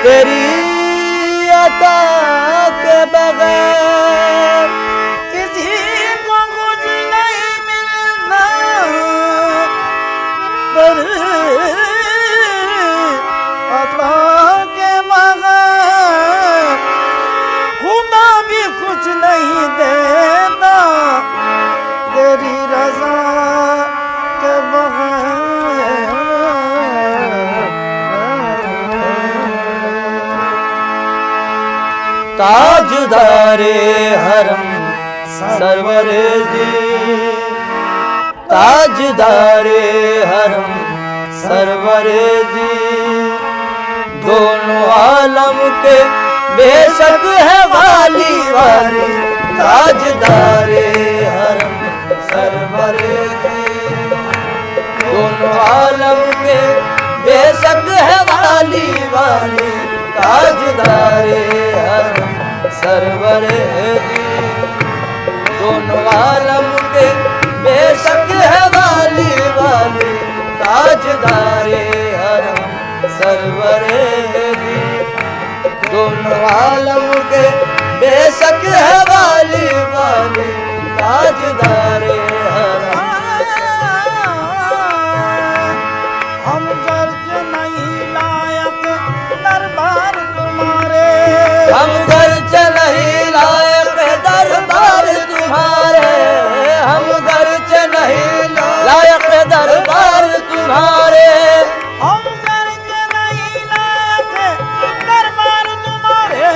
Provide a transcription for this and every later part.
तेरी अता के बगैर किसी को कुछ नहीं मिलना, तेरी अता के बगैर खुदा भी कुछ नहीं देता, तेरी रज़ा के बगैर। ताजदारे हरम सरवरे जी, ताजदारे हरम सरवरे जी, दोनों आलम के बेशक है वाली वाली। ताजदारे हरम सरवरे जी, दोनों आलम के बेशक है वाली वाली। ताजदारे हरम सरवरे जी, दोनों आलम के बेशक है वाली वाली। ताजदारे हरम सरवरे जी, दोनों आलम के बेशक है वाली वाली। ताजदारे हरम। हम गर्ज नहीं लायक दरबार तुम्हारे, हम गर्ज नहीं लायक दरबार तुम्हारे, हम गर्ज नहीं लायक दरबार तुम्हारे, हम गर्ज नहीं लायक दरबार तुम्हारे,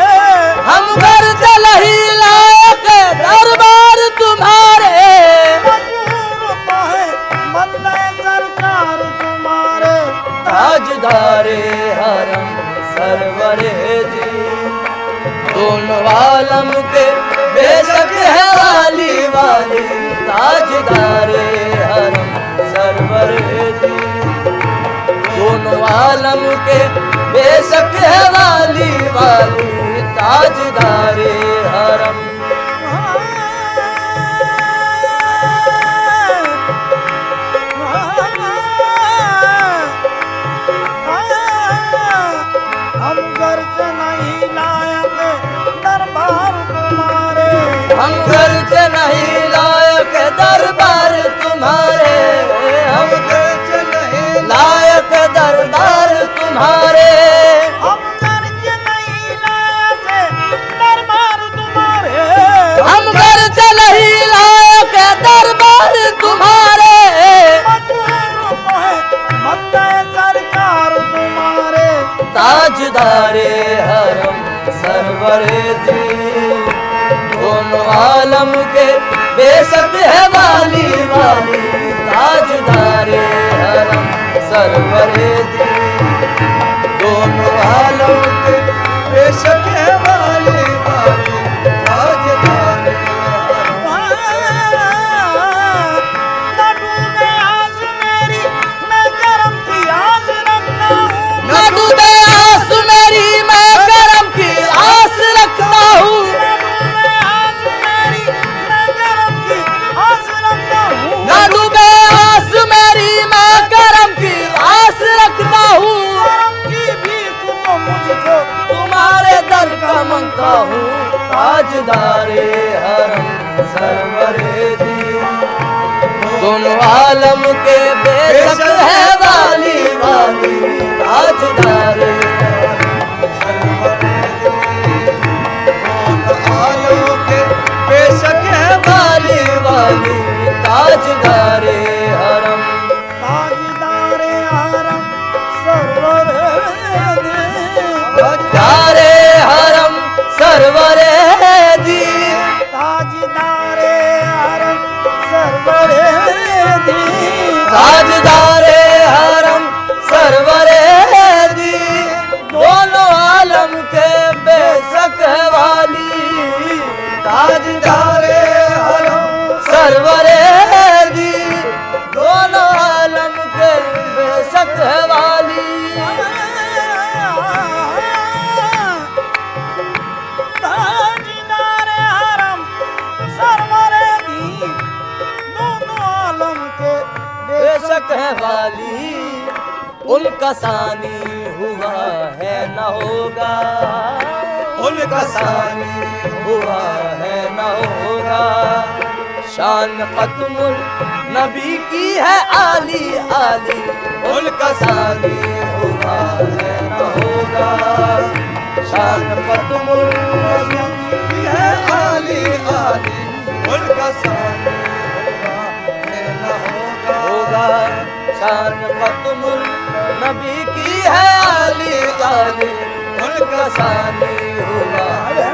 हम गर्ज नहीं लायक दरबार तुम्हारे। मंजूर तो है बंदे सरकार तुम्हारे। ताजदारे हरम सरवरे जी, दोनों आलम के बेशक है वाली वाली। ताजदारे हरम सरवरे जी, दोनों आलम के बेशक है वाली वाली। ताजदारे हरम। हम गर्ज नहीं लायक दरबार तुम्हारे, हम गर्ज नहीं लायक दरबार तुम्हारे, हम गर्ज नहीं लायक दरबार तुम्हारे, हम गर्ज नहीं लायक दरबार तुम्हारे, हम गर्ज नहीं लायक दरबार तुम्हारे। मंजूर तो है बंदे सरकार तुम्हारे। ताजदारे हरम सरवरे जी, दोनों आलम के बेशक है वाली वाली। ताजदारे हरम सरवरे जी, दोनों आलम के बेशक है वाली वाली। ताजदारे न डूबे आस मेरी, मैं करम की आस रखता हूँ। न डूबे आस मेरी, मैं करम की आस रखता हूँ। न डूबे आस मेरी, मैं करम की आस रखता हूँ। न डूबे आस मेरी, मैं करम की आस रखता हूँ। करम की भीख तो मुझको तुम्हारे दर का मांगता हूँ। ताजदारे हरम सरवरे जी, दोनों आलम के बेशक है वाली वाली। ताजदारे हरम सरवरे जी, दोनों आलम के बेशक है वाली वाली। ताजदारे हरम। ताजदारे हरम सरवरे ताजदारे हरम सरवरे जी, ताजदारे हरम सरवरे ताजदारे हरम सरवरे जी, दोनों आलम के बेशक है वाली। ताजदारे हरम सरवरे जी, दोनों आलम के बेशक है वाली। ताजदारे हरम सरवरे दोनों आलम के बेशक है वाली। उनका सानी हुआ है न होगा, उनका सानी हुआ है न होगा। शान खत्मुल नबी की है आली आली, उनका सानी हुआ है न होगा। शान खत्मुल नबी की है आली आली, उनका सानी हुआ है न होगा। शान खत्मुल नबी की है आली आली, उनका सानी हुआ है।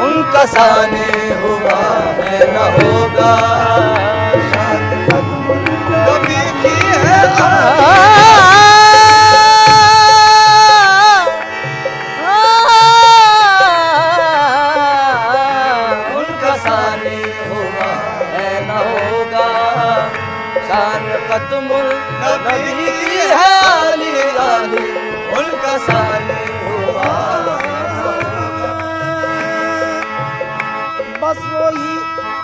उनका सानी हुआ है न होगा। शान खत्मुल नबी की है उनका सानी हुआ है न होगा। शान खत्मुल नबी की है आली आली, उनका सानी हुआ। बस वही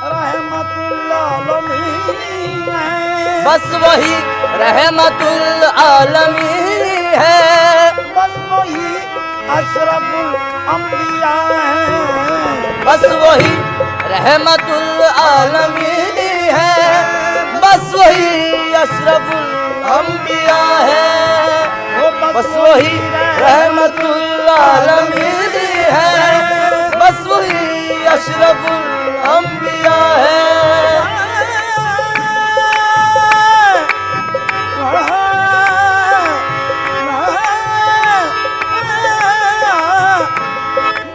रहमतुल आलमीन है, बस वही रहमतुल आलमीन है। बस वही अशरफुल अंबिया है, बस वही रहमतुल आलमीन है। बस वही अशरफुल अंबिया है। बस वही रहमतुल आलमीन है। बस वही अशरफुल अंबिया है।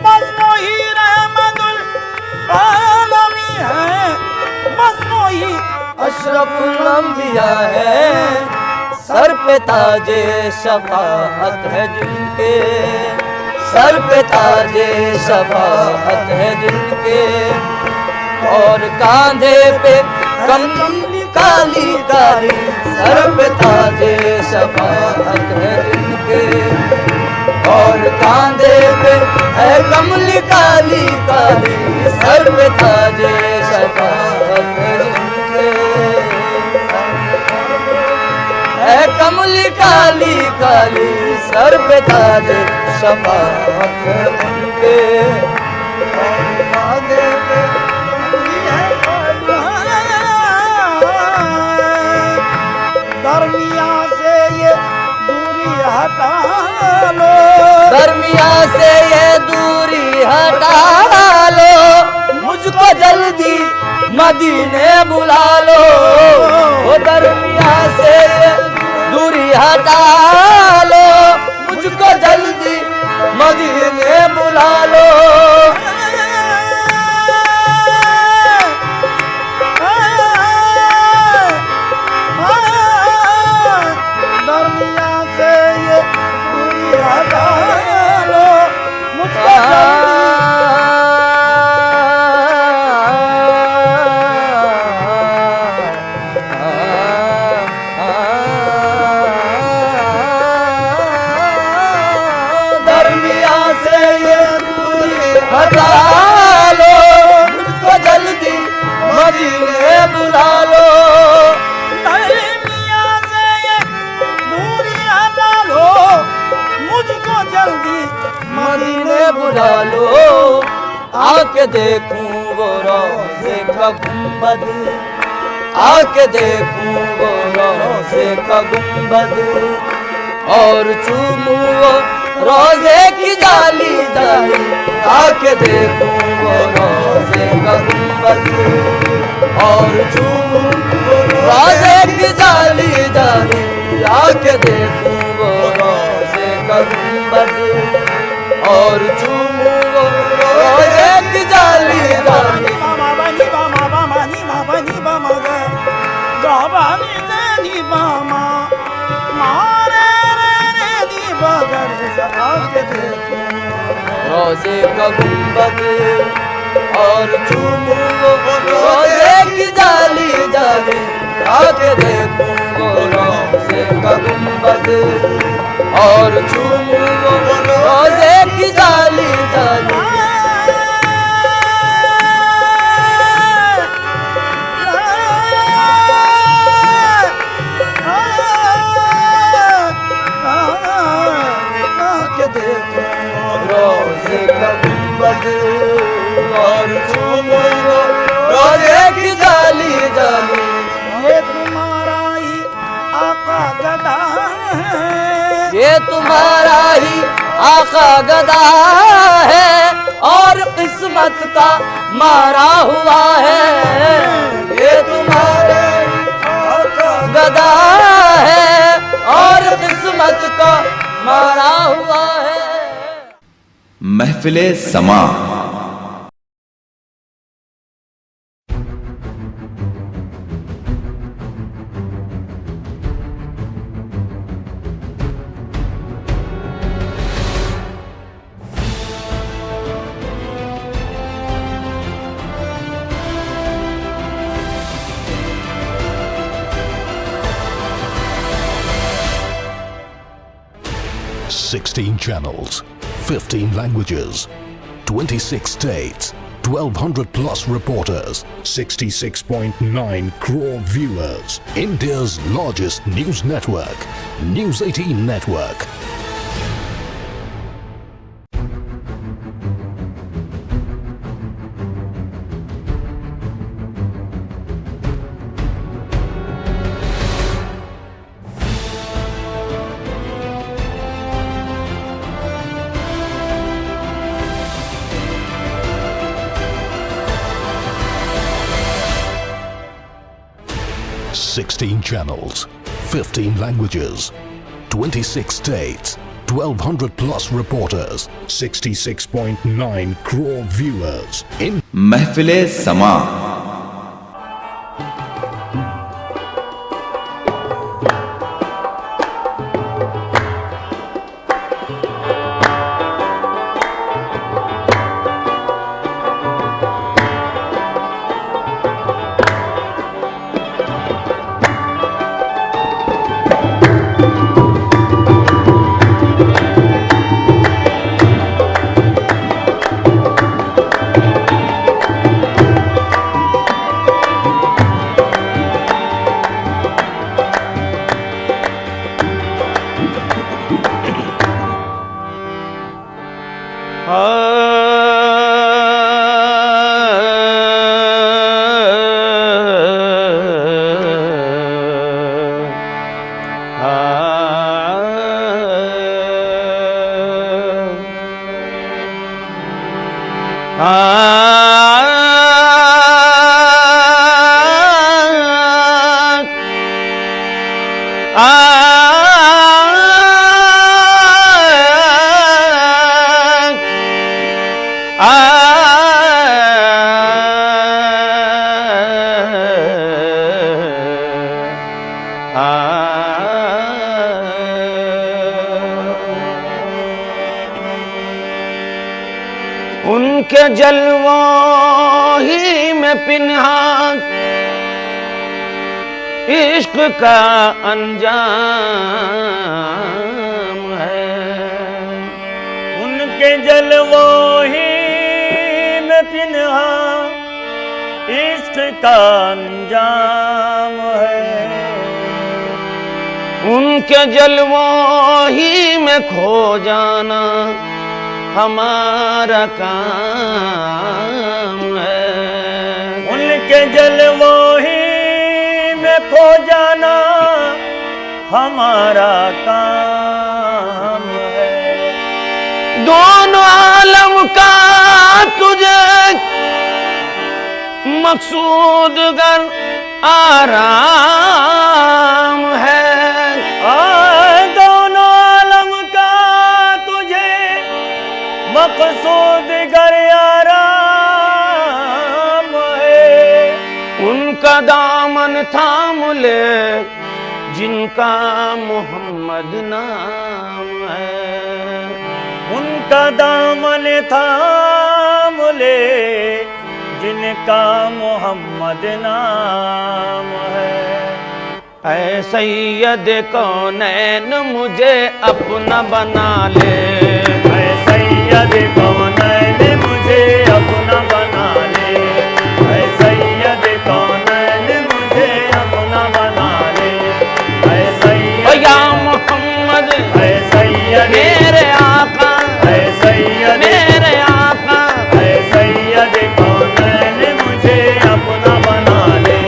बस वही रहमतुल आलमीन है, बस वही अशरफुल अंबिया है। सर पे ताजे शफाअत है जिनके, सर पे ताजे शफाअत है जिनके। और कांधे पे कमली काली काली, सर पे ताजे शफाअत है जिनके। और कांधे पे है कमली काली काली, सर पे ताजे शफाअत है जिनके। है कमली काली काली, सर पे ताजे शफाअत है उनके। और कांधे पे दरमिया से ये दूरी हटा लो, दरमिया से ये दूरी हटा लो। मुझको जल्दी मदीने बुला लो। वो दरमिया से ये दूरी हटा लो। मुझको जल्दी मदीने बुला लो। दरमिया से ये दूरी हटा लो, मुझको दरमिया से ये दूरी हटा लो। मुझको जल्दी मदीने बुला लो। दरमिया से ये दूरी हटा लो, मुझको जल्दी मदीने बुला लो। आके देखूं वो रोज़े का गुंबद, आके देखूं वो रोज़े का गुंबद। और चूमूं वो रोज़े की जाली जाली, आके देखूं वो रोज़े का गुंबद। और चूमूं वो रोज़े की जाली जाली, आके देखूं वो रोज़े का गुंबद। और चूमूं वो रोज़े की जाली जाली। मामा बनी मामा मामा नी मामा बाबानी दे दी बामा मारे रे दी बगर आके देखो रोजे का गुंबद और चूमू रोजे की जाली जाली आके देखूंगो रोजे का गुंबद और चूमू रोजे की जाली जाली रोजे का गुंबद और चूमू रोजे की जाली जाली ये तुम्हारा ही आका गदा है ये तुम्हारा ही आका गदा है और किस्मत का मारा हुआ है ये तुम्हारा ही आका गदा है और किस्मत का मारा हुआ है। महफिले समा Sixteen channels, 15 languages, 26 states, 1,200 plus reporters, 66.9 crore viewers. India's largest news network, News 18 Network. Sixteen channels, 15 languages, 26 states, 1,200 plus reporters, 66.9 crore viewers. In महफिले समा उनके जलवों ही में पिन्हा इश्क का अंजाम है। उनके जलवों ही में पिन्हा इश्क का अंजाम है। उनके जलवों ही में खो जाना हमारा काम है। उनके जलवों ही में खो जाना हमारा काम है। दोनों आलम का तुझे मकसूद गर आराम है। दोनों आलम का तुझे मकसूद गर आराम है। उनका दामन थाम ले जिनका मोहम्मद नाम है। उनका दामन थाम ले जिनका मोहम्मद नाम है। ऐ सैयद कौनैन मुझे अपना बना ले। ऐ सैयद कौनैन मुझे अपना बना ले। ऐ सैयद कौनैन मुझे अपना बना ले। ऐ सैयद या मोहम्मद ऐ सैयद मेरे आका, ऐ सैयद मेरे आका। ऐ सैयद कौनैन मुझे अपना बना ले।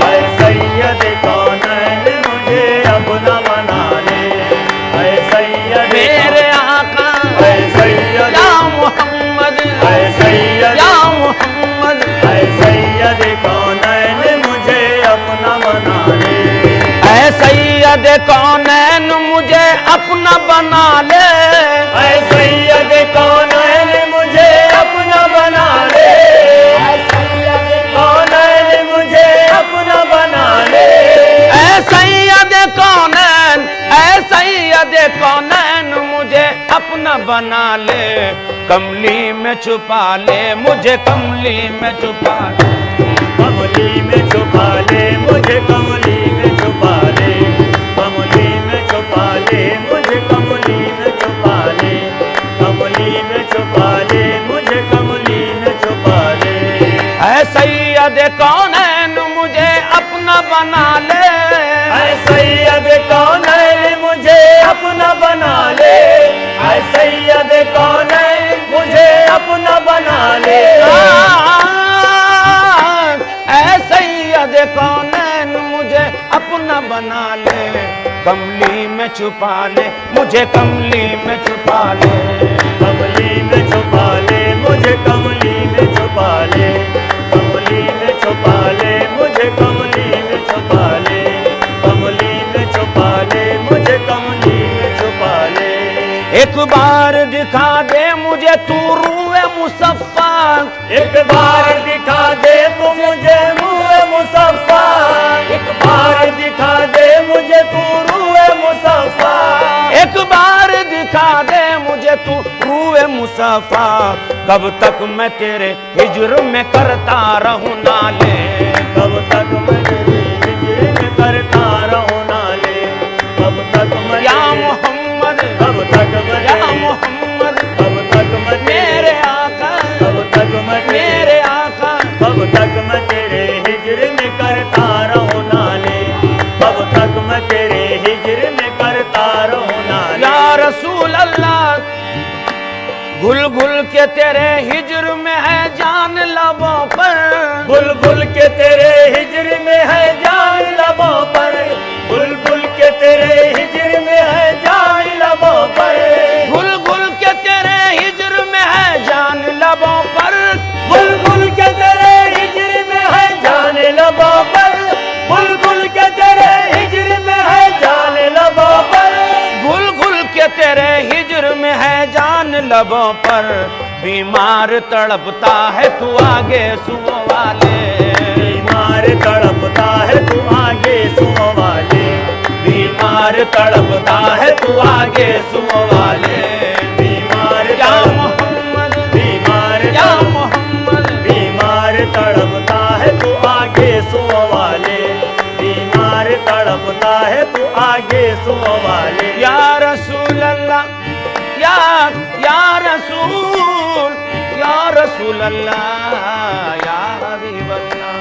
ऐ सैयद कौनैन मुझे अपना बना ले। ऐ सैयद मेरे आका ऐ सैयद या मोहम्मद, ऐ सैयद या मोहम्मद। ऐ सैयद कौनैन मुझे अपना बना ले। ऐ सैयद कौनैन मुझे अपना बना ले। ऐ सैयद कौनैन मुझे अपना बना ले। ऐ सैयद कौनैन मुझे अपना बना ले। ऐ सैयद कौनैन, ऐ सैयद कौनैन मुझे अपना बना ले। कमली में छुपा ले मुझे, कमली में छुपा ले। कमली में छुपा ले मुझे, कमली में छुपा ले। कमली में छुपा ले मुझे, कमली में छुपा ले। कमली में छुपा ले मुझे, कमली में छुपा ले। ऐ सैयद कौनैन मुझे अपना बना ले। ऐ सैयद कौनैन मुझे अपना बना ले। ऐ सैयद कौनैन मुझे अपना बना ले। ऐ सैयद कौनैन मुझे अपना बना ले। कमली में छुपा ले मुझे, कमली में छुपा ले। कमली में छुपा ले मुझे, कमली में छुपा ले। कमली में छुपा ले मुझे, कमली में छुपा ले। कमली में छुपा ले मुझे, कमली में छुपा ले। एक बार दिखा दे मुझे तू रूए मुसफ्फा। एक बार दिखा दे तू मुझे रूए मुसफ्फा। एक बार दिखा दे मुझे तू रूए मुसफ्फा। एक बार दिखा दे मुझे तू रूए मुसफ्फा। कब तक मैं तेरे हिज्र में करता रहूं नाले। कब तक मैं तेरे हिज्र में करता रहूं नाले। कब तक मैं या मोहम्मद, कब तक मैं या मोहम्मद। कब तक मैं मेरे आका, कब तक मैं मेरे आका। कब तक मैं तेरे हिज्र में करता रहूं नाले। कब तक मैं तेरे हिज्र में करता रहूं नाले। या रसूल अल्लाह घुल घुल के तेरे हिज्र में है जान लबों पर। घुल घुल के तेरे हिज्र में है जान लबों पर। घुल घुल के तेरे हिज्र में है जान लबों पर। घुल घुल के तेरे हिज्र में है जान लबों पर। घुल घुल के तेरे हिज्र में है जान लबों पर। घुल घुल के तेरे हिज्र में है जान लबों पर। घुल घुल के तेरे हिज्र में है जान लबों पर। बीमार तड़पता है तू आगे सुओ वाले। बीमार तड़पता है तू आगे सुओ वाले। बीमार तड़पता है तू आगे सुओ वाले। बीमार या मोहम्मद, बीमार या मोहम्मद। बीमार तड़पता है तू आगे सुओ वाले। बीमार तड़पता है तू आगे सुओ वाले। या रसूल अल्लाह, या रसूल, या रसूल अल्लाह, या हबीब अल्लाह।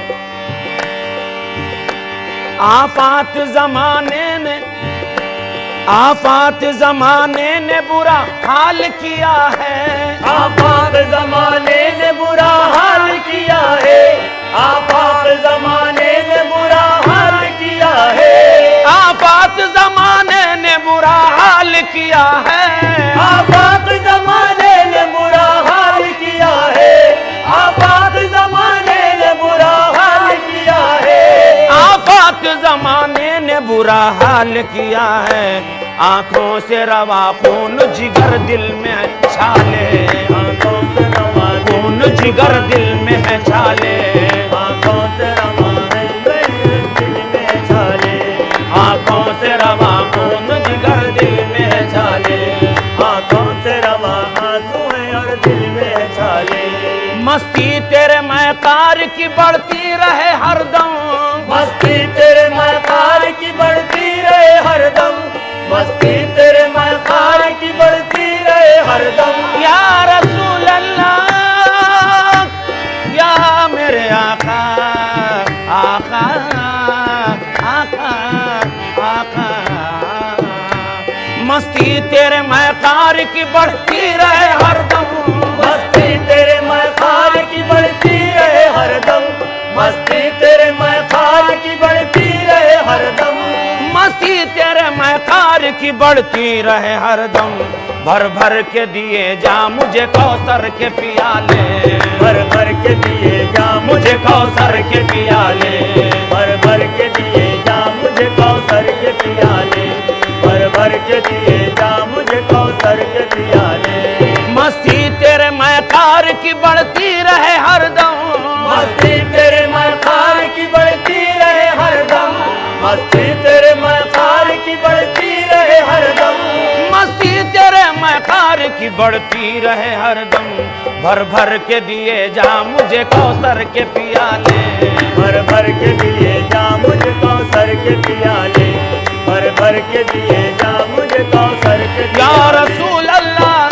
आफात जमाने ने, आफात जमाने ने बुरा हाल किया है। आफात जमाने ने बुरा हाल किया है। आफात जमाने ने बुरा हाल किया है। आफात जमाने ने बुरा हाल किया है। आफात जमाने ने बुरा हाल किया है। आफात जमाने ने बुरा हाल किया है। आफात जमाने ने बुरा हाल किया है। आंखों से रवा खून जिगर दिल में है छाले। आंखों से रवा खून जिगर दिल में है छाले। आंखों से रवा मस्ती तेरे मैकार की बढ़ती रहे हरदम, मस्ती तेरे मैकार की बढ़ती रहे हरदम, मस्ती तेरे मैकार की बढ़ती रहे हरदम। या रसूल अल्लाह, या मेरे आका, आका, आका, आका। मस्ती तेरे मैकार की बढ़ती रहे हरदम, मस्ती तेरे मैकार की बढ़ती रहे हरदम, मस्ती तेरे मैकार की बढ़ती रहे हरदम, मस्ती तेरे मैकार की बढ़ती रहे हरदम। भर भर के दिए जा मुझे कौसर के पियाले, भर भर के दिए जा मुझे कौसर के पियाले, भर भर के दिए जा मुझे कौसर के पियाले, भर भर के दिए जा मुझे कौसर के पियाले। मस्ती तेरे मैकार की बढ़ती रहे हरदम, मस्ती तेरे मैकार की बढ़ती रहे हरदम, मस्ती तेरे मैकार की बढ़ती रहे हरदम, मस्ती तेरे मैकार की बढ़ती रहे हरदम। भर भर के दिए जा मुझे कौसर के पियाले, भर भर के दिए जा मुझे कौसर के पियाले, भर भर के दिए जा मुझे कौसर के या पियाले। रसूल अल्लाह,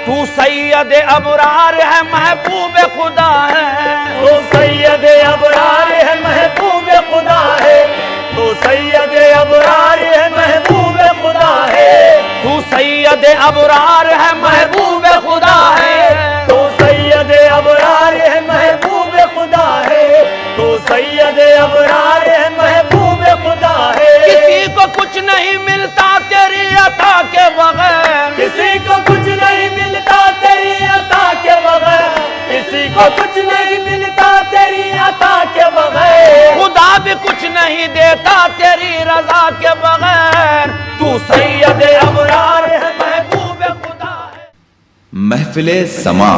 तू सैयद अबरार है महबूब खुदा है, तू सैयद अबरार है महबूब खुदा है, तू सैयद अबरार है महबूब खुदा है, तू सैयद अबरार है महबूब खुदा है, तू सैयद अबरार है महबूब खुदा है, तू सैयद अबरार है महबूब खुदा है। किसी को कुछ नहीं मिलता तेरी अता के बगैर, किसी को कुछ नहीं मिलता तेरी अता के बगैर, किसी को कुछ नहीं मिलता तेरी अता के बगैर, खुदा भी कुछ नहीं देता तेरी रजा के बगैर। तू सैयद अबरार है महबूब खुदा है। महफिले समा